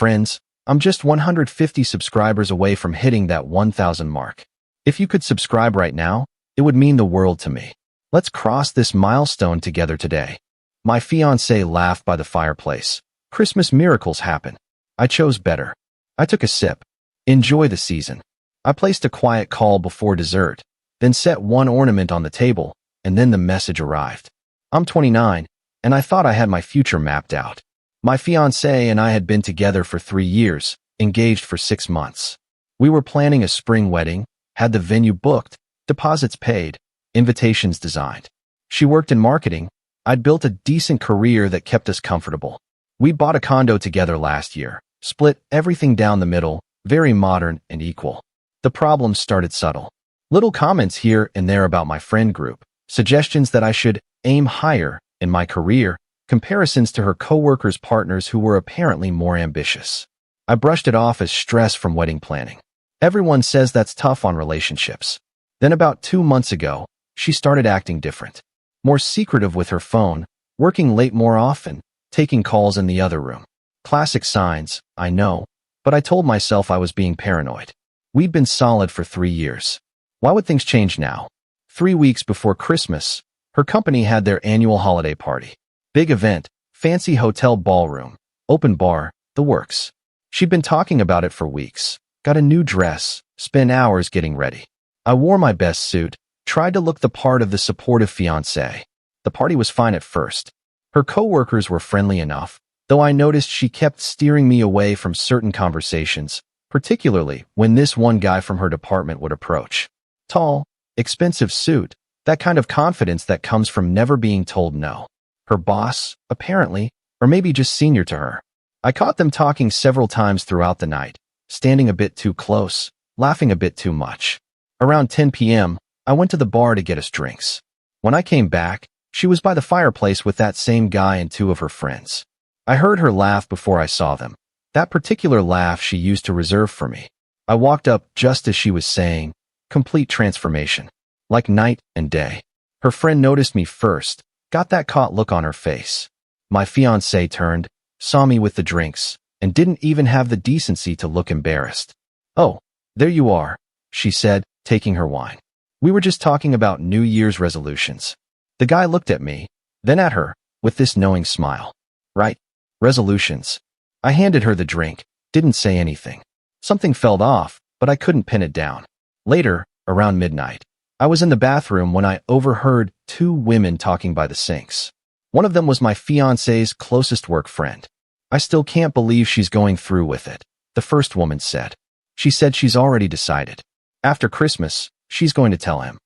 Friends, I'm just 150 subscribers away from hitting that 1,000 mark. If you could subscribe right now, it would mean the world to me. Let's cross this milestone together today. My fiancé laughed by the fireplace. Christmas miracles happen. I chose better. I took a sip. Enjoy the season. I placed a quiet call before dessert, then set one ornament on the table, and then the message arrived. I'm 29, and I thought I had my future mapped out. My fiancé and I had been together for 3 years, engaged for 6 months. We were planning a spring wedding, had the venue booked, deposits paid, invitations designed. She worked in marketing. I'd built a decent career that kept us comfortable. We bought a condo together last year, split everything down the middle, very modern and equal. The problems started subtle. Little comments here and there about my friend group, suggestions that I should aim higher in my career, comparisons to her coworkers' partners who were apparently more ambitious. I brushed it off as stress from wedding planning. Everyone says that's tough on relationships. Then about 2 months ago, she started acting different. More secretive with her phone, working late more often, taking calls in the other room. Classic signs, I know, but I told myself I was being paranoid. We'd been solid for 3 years. Why would things change now? 3 weeks before Christmas, her company had their annual holiday party. Big event, fancy hotel ballroom, open bar, the works. She'd been talking about it for weeks. Got a new dress, spent hours getting ready. I wore my best suit, tried to look the part of the supportive fiancé. The party was fine at first. Her coworkers were friendly enough, though I noticed she kept steering me away from certain conversations, particularly when this one guy from her department would approach. Tall, expensive suit, that kind of confidence that comes from never being told no. Her boss, apparently, or maybe just senior to her. I caught them talking several times throughout the night, standing a bit too close, laughing a bit too much. Around 10 p.m., I went to the bar to get us drinks. When I came back, she was by the fireplace with that same guy and 2 of her friends. I heard her laugh before I saw them. That particular laugh she used to reserve for me. I walked up just as she was saying, complete transformation. Like night and day. Her friend noticed me first, got that caught look on her face. My fiancé turned, saw me with the drinks, and didn't even have the decency to look embarrassed. "Oh, there you are," she said, taking her wine. "We were just talking about New Year's resolutions." The guy looked at me, then at her, with this knowing smile. "Right, resolutions." I handed her the drink, didn't say anything. Something felt off, but I couldn't pin it down. Later, around midnight, I was in the bathroom when I overheard 2 women talking by the sinks. One of them was my fiancé's closest work friend. "I still can't believe she's going through with it," the first woman said. She said she's already decided. After Christmas, she's going to tell him.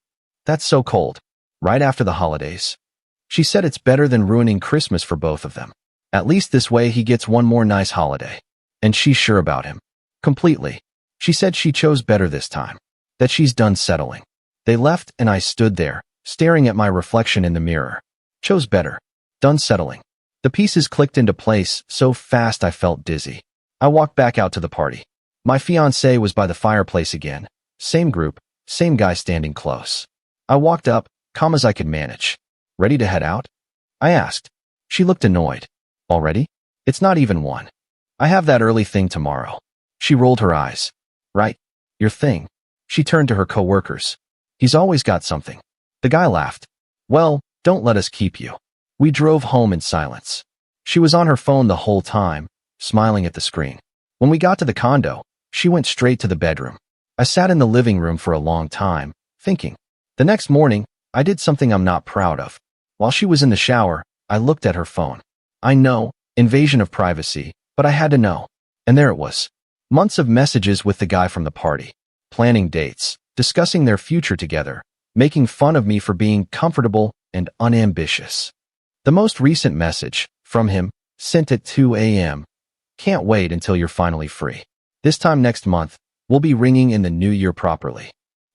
That's so cold. Right after the holidays. She said it's better than ruining Christmas for both of them. At least this way he gets one more nice holiday. And she's sure about him. Completely. She said she chose better this time. That she's done settling. They left and I stood there, staring at my reflection in the mirror. Chose better. Done settling. The pieces clicked into place so fast I felt dizzy. I walked back out to the party. My fiancé was by the fireplace again. Same group, same guy standing close. I walked up, calm as I could manage. "Ready to head out?" I asked. She looked annoyed. "Already? It's not even 1. I have that early thing tomorrow." She rolled her eyes. "Right. Your thing." She turned to her coworkers. "He's always got something." The guy laughed. "Well, don't let us keep you." We drove home in silence. She was on her phone the whole time, smiling at the screen. When we got to the condo, she went straight to the bedroom. I sat in the living room for a long time, thinking. The next morning, I did something I'm not proud of. While she was in the shower, I looked at her phone. I know, invasion of privacy, but I had to know. And there it was. Months of messages with the guy from the party. Planning dates, discussing their future together, making fun of me for being comfortable and unambitious. The most recent message, from him, sent at 2 a.m. "Can't wait until you're finally free. This time next month, we'll be ringing in the new year properly."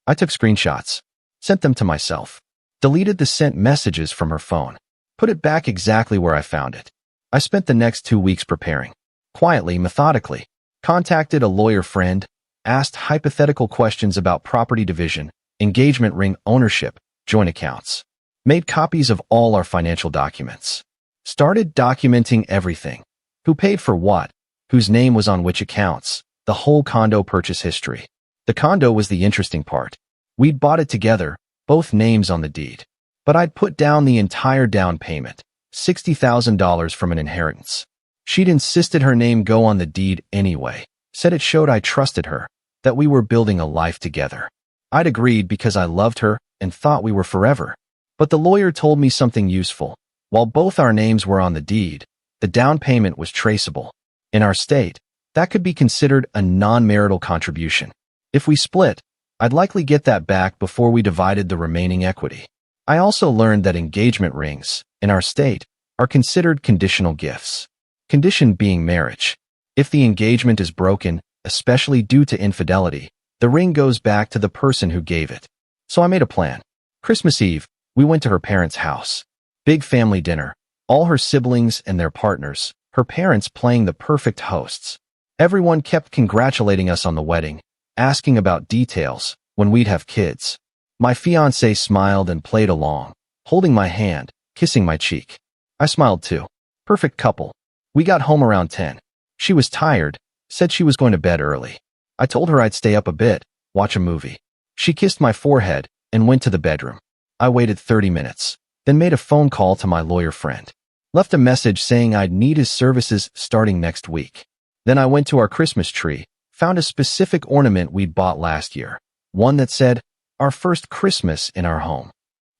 I took screenshots, sent them to myself, deleted the sent messages from her phone, put it back exactly where I found it. I spent the next 2 weeks preparing, quietly, methodically, contacted a lawyer friend, asked hypothetical questions about property division, engagement ring ownership, joint accounts, made copies of all our financial documents, started documenting everything, who paid for what, whose name was on which accounts, the whole condo purchase history. The condo was the interesting part. We'd bought it together, both names on the deed. But I'd put down the entire down payment, $60,000 from an inheritance. She'd insisted her name go on the deed anyway, said it showed I trusted her, that we were building a life together. I'd agreed because I loved her and thought we were forever. But the lawyer told me something useful. While both our names were on the deed, the down payment was traceable. In our state, that could be considered a non-marital contribution. If we split, I'd likely get that back before we divided the remaining equity. I also learned that engagement rings, in our state, are considered conditional gifts. Condition being marriage. If the engagement is broken, especially due to infidelity, the ring goes back to the person who gave it. So I made a plan. Christmas Eve, we went to her parents' house. Big family dinner, all her siblings and their partners, her parents playing the perfect hosts. Everyone kept congratulating us on the wedding, asking about details, when we'd have kids. My fiancée smiled and played along, holding my hand, kissing my cheek. I smiled too. Perfect couple. We got home around 10. She was tired, said she was going to bed early. I told her I'd stay up a bit, watch a movie. She kissed my forehead and went to the bedroom. I waited 30 minutes, then made a phone call to my lawyer friend. Left a message saying I'd need his services starting next week. Then I went to our Christmas tree, found a specific ornament we'd bought last year, one that said, "Our first Christmas in our home."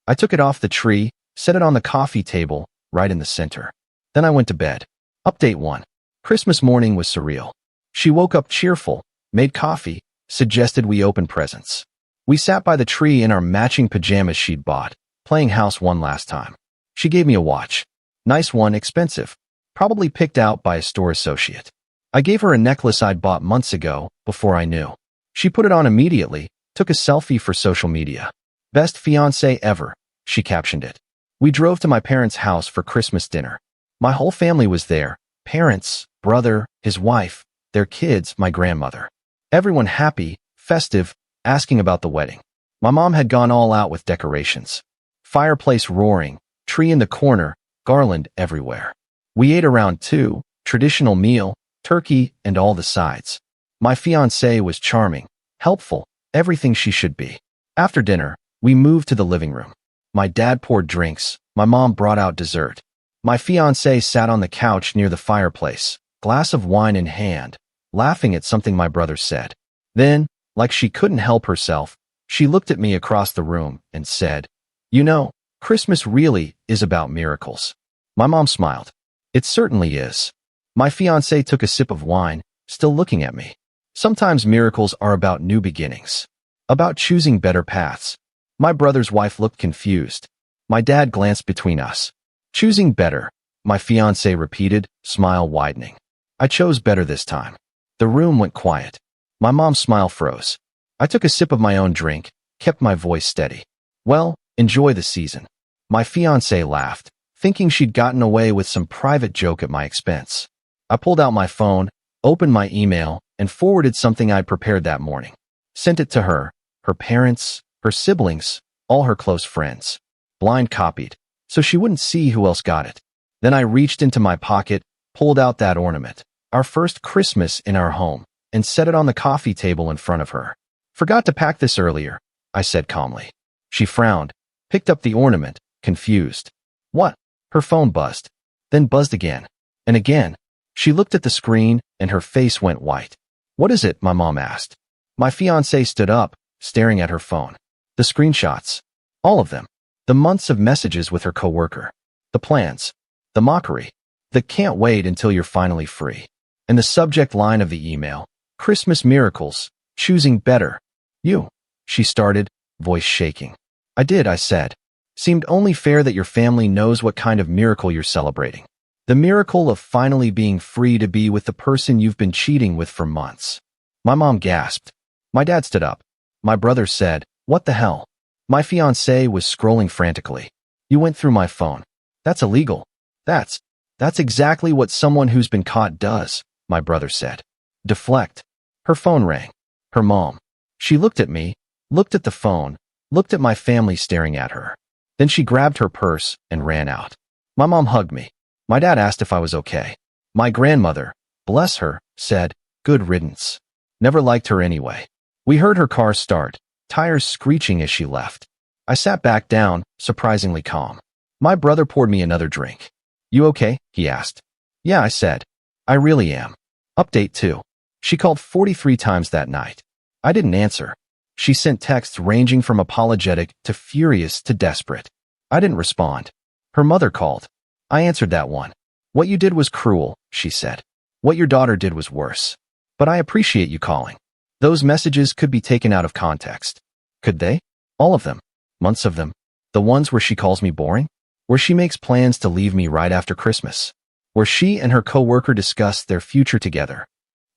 I took it off the tree, set it on the coffee table, right in the center. Then I went to bed. Update 1. Christmas morning was surreal. She woke up cheerful, made coffee, suggested we open presents. We sat by the tree in our matching pajamas she'd bought, playing house one last time. She gave me a watch. Nice one, expensive. Probably picked out by a store associate. I gave her a necklace I'd bought months ago, before I knew. She put it on immediately, took a selfie for social media. "Best fiancé ever," she captioned it. We drove to my parents' house for Christmas dinner. My whole family was there. Parents, brother, his wife, their kids, my grandmother. Everyone happy, festive, asking about the wedding. My mom had gone all out with decorations. Fireplace roaring, tree in the corner, garland everywhere. We ate around 2, traditional meal, turkey, and all the sides. My fiancé was charming, helpful, everything she should be. After dinner, we moved to the living room. My dad poured drinks, my mom brought out dessert. My fiancé sat on the couch near the fireplace, glass of wine in hand, laughing at something my brother said. Then, like she couldn't help herself, she looked at me across the room and said, "You know, Christmas really is about miracles." My mom smiled. "It certainly is." My fiancé took a sip of wine, still looking at me. Sometimes miracles are about new beginnings, about choosing better paths. My brother's wife looked confused. My dad glanced between us. "Choosing better," my fiancé repeated, smile widening. "I chose better this time." The room went quiet. My mom's smile froze. I took a sip of my own drink, kept my voice steady. "Well, enjoy the season." My fiancé laughed, thinking she'd gotten away with some private joke at my expense. I pulled out my phone, opened my email, and forwarded something I'd prepared that morning. Sent it to her, her parents, her siblings, all her close friends. Blind copied, so she wouldn't see who else got it. Then I reached into my pocket, pulled out that ornament, our first Christmas in our home, and set it on the coffee table in front of her. "Forgot to pack this earlier," I said calmly. She frowned, picked up the ornament, confused. "What?" Her phone buzzed, then buzzed again, and again. She looked at the screen, and her face went white. "What is it?" my mom asked. My fiancé stood up, staring at her phone. The screenshots. All of them. The months of messages with her coworker. The plans. The mockery. The "can't wait until you're finally free." And the subject line of the email. "Christmas miracles. Choosing better." "You," she started, voice shaking. "I did," I said. "Seemed only fair that your family knows what kind of miracle you're celebrating. The miracle of finally being free to be with the person you've been cheating with for months." My mom gasped. My dad stood up. My brother said, "What the hell?" My fiancé was scrolling frantically. "You went through my phone. That's illegal." That's exactly what someone who's been caught does," my brother said. "Deflect." Her phone rang. Her mom. She looked at me, looked at the phone, looked at my family staring at her. Then she grabbed her purse and ran out. My mom hugged me. My dad asked if I was okay. My grandmother, bless her, said, good riddance. Never liked her anyway. We heard her car start, tires screeching as she left. I sat back down, surprisingly calm. My brother poured me another drink. You okay? He asked. Yeah, I said. I really am. Update 2. She called 43 times that night. I didn't answer. She sent texts ranging from apologetic to furious to desperate. I didn't respond. Her mother called. I answered that one. What you did was cruel, she said. What your daughter did was worse. But I appreciate you calling. Those messages could be taken out of context. Could they? All of them. Months of them. The ones where she calls me boring? Where she makes plans to leave me right after Christmas? Where she and her coworker discuss their future together?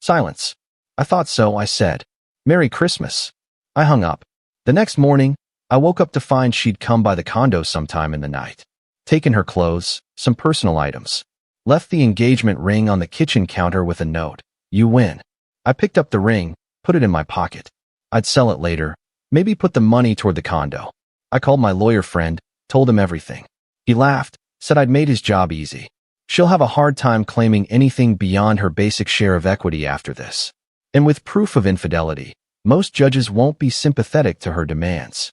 Silence. I thought so, I said. Merry Christmas. I hung up. The next morning, I woke up to find she'd come by the condo sometime in the night. Taken her clothes, some personal items. Left the engagement ring on the kitchen counter with a note. You win. I picked up the ring, put it in my pocket. I'd sell it later, maybe put the money toward the condo. I called my lawyer friend, told him everything. He laughed, said I'd made his job easy. She'll have a hard time claiming anything beyond her basic share of equity after this. And with proof of infidelity, most judges won't be sympathetic to her demands.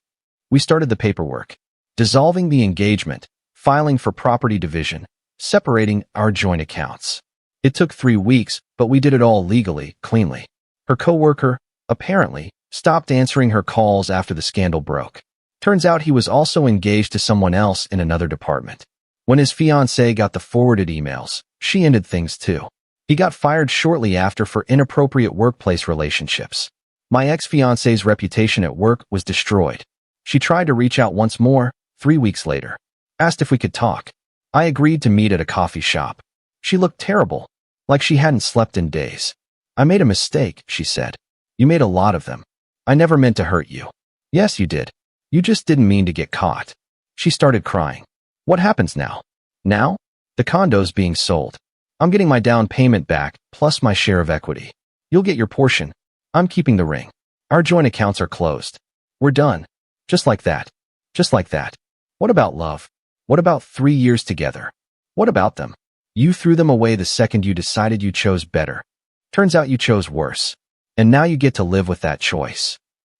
We started the paperwork, dissolving the engagement, filing for property division, separating our joint accounts. It took 3 weeks, but we did it all legally, cleanly. Her coworker, apparently, stopped answering her calls after the scandal broke. Turns out he was also engaged to someone else in another department. When his fiancée got the forwarded emails, she ended things too. He got fired shortly after for inappropriate workplace relationships. My ex-fiancée's reputation at work was destroyed. She tried to reach out once more, 3 weeks later. Asked if we could talk. I agreed to meet at a coffee shop. She looked terrible, like she hadn't slept in days. I made a mistake, she said. You made a lot of them. I never meant to hurt you. Yes, you did. You just didn't mean to get caught. She started crying. What happens now? Now? The condo's being sold. I'm getting my down payment back, plus my share of equity. You'll get your portion. I'm keeping the ring. Our joint accounts are closed. We're done. Just like that. Just like that. What about love? What about 3 years together? What about them? You threw them away the second you decided you chose better. Turns out you chose worse. And now you get to live with that choice.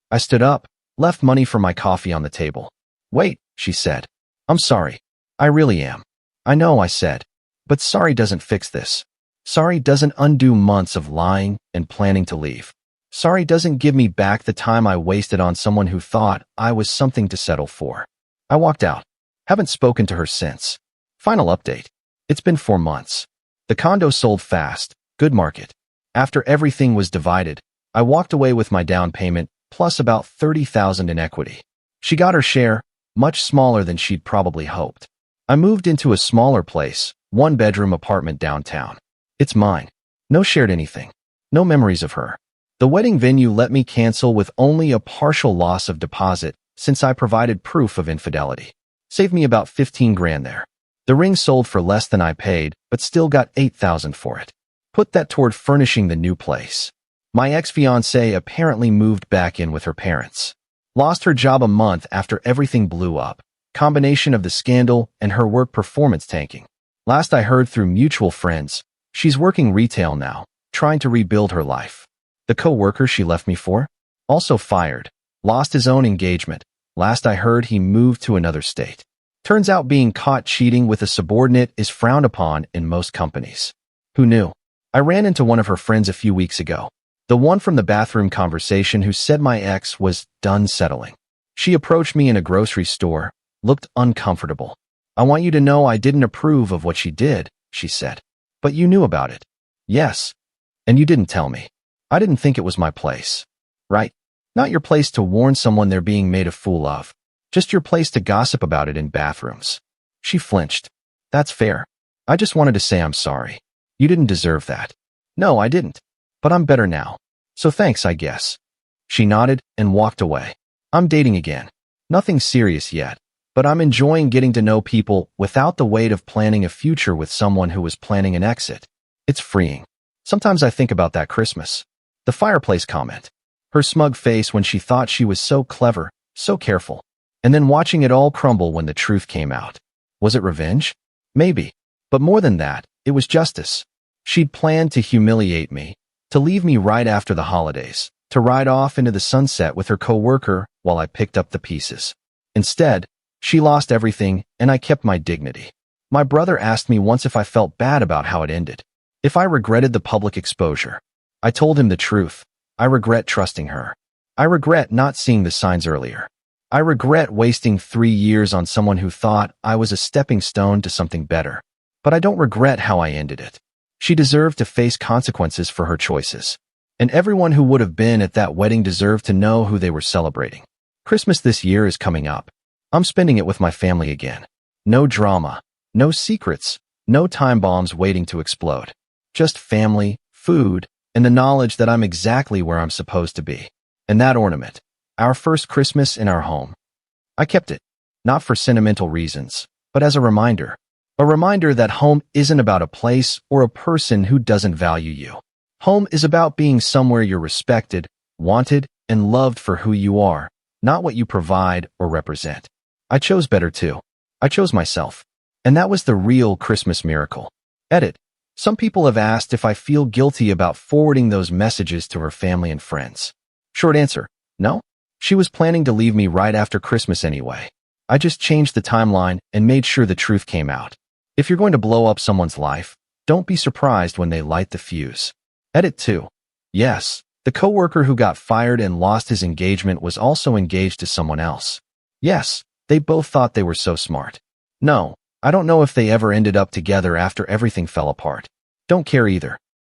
I stood up, left money for my coffee on the table. Wait, she said. I'm sorry. I really am. I know, I said. But sorry doesn't fix this. Sorry doesn't undo months of lying and planning to leave. Sorry doesn't give me back the time I wasted on someone who thought I was something to settle for. I walked out. Haven't spoken to her since. Final update. It's been 4 months. The condo sold fast, good market. After everything was divided, I walked away with my down payment plus about $30,000 in equity. She got her share, much smaller than she'd probably hoped. I moved into a smaller place, 1-bedroom apartment downtown. It's mine. No shared anything. No memories of her. The wedding venue let me cancel with only a partial loss of deposit since I provided proof of infidelity. Saved me about 15 grand there. The ring sold for less than I paid, but still got $8,000 for it. Put that toward furnishing the new place. My ex-fiancée apparently moved back in with her parents. Lost her job a month after everything blew up. Combination of the scandal and her work performance tanking. Last I heard through mutual friends, she's working retail now, trying to rebuild her life. The co-worker she left me for? Also fired. Lost his own engagement. Last I heard he moved to another state. Turns out being caught cheating with a subordinate is frowned upon in most companies. Who knew? I ran into one of her friends a few weeks ago. The one from the bathroom conversation who said my ex was done settling. She approached me in a grocery store, looked uncomfortable. I want you to know I didn't approve of what she did, she said. But you knew about it. Yes. And you didn't tell me. I didn't think it was my place. Right? Not your place to warn someone they're being made a fool of. Just your place to gossip about it in bathrooms. She flinched. That's fair. I just wanted to say I'm sorry. You didn't deserve that. No, I didn't. But I'm better now. So thanks, I guess. She nodded and walked away. I'm dating again. Nothing serious yet, but I'm enjoying getting to know people without the weight of planning a future with someone who was planning an exit. It's freeing. Sometimes I think about that Christmas. The Fireplace comment. Her smug face when she thought she was so clever, so careful. And then watching it all crumble when the truth came out. Was it revenge? Maybe. But more than that, it was justice. She'd planned to humiliate me, to leave me right after the holidays, to ride off into the sunset with her coworker while I picked up the pieces. Instead, she lost everything and I kept my dignity. My brother asked me once if I felt bad about how it ended, if I regretted the public exposure. I told him the truth. I regret trusting her. I regret not seeing the signs earlier. I regret wasting 3 years on someone who thought I was a stepping stone to something better. But I don't regret how I ended it. She deserved to face consequences for her choices. And everyone who would have been at that wedding deserved to know who they were celebrating. Christmas this year is coming up. I'm spending it with my family again. No drama, no secrets, no time bombs waiting to explode. Just family, food, and the knowledge that I'm exactly where I'm supposed to be. And that ornament, our first Christmas in our home. I kept it, not for sentimental reasons, but as a reminder. A reminder that home isn't about a place or a person who doesn't value you. Home is about being somewhere you're respected, wanted, and loved for who you are, not what you provide or represent. I chose better too. I chose myself. And that was the real Christmas miracle. Edit. Some people have asked if I feel guilty about forwarding those messages to her family and friends. Short answer, no. She was planning to leave me right after Christmas anyway. I just changed the timeline and made sure the truth came out. If you're going to blow up someone's life, don't be surprised when they light the fuse. Edit 2. Yes, the coworker who got fired and lost his engagement was also engaged to someone else. Yes, they both thought they were so smart. No, I don't know if they ever ended up together after everything fell apart. Don't care either.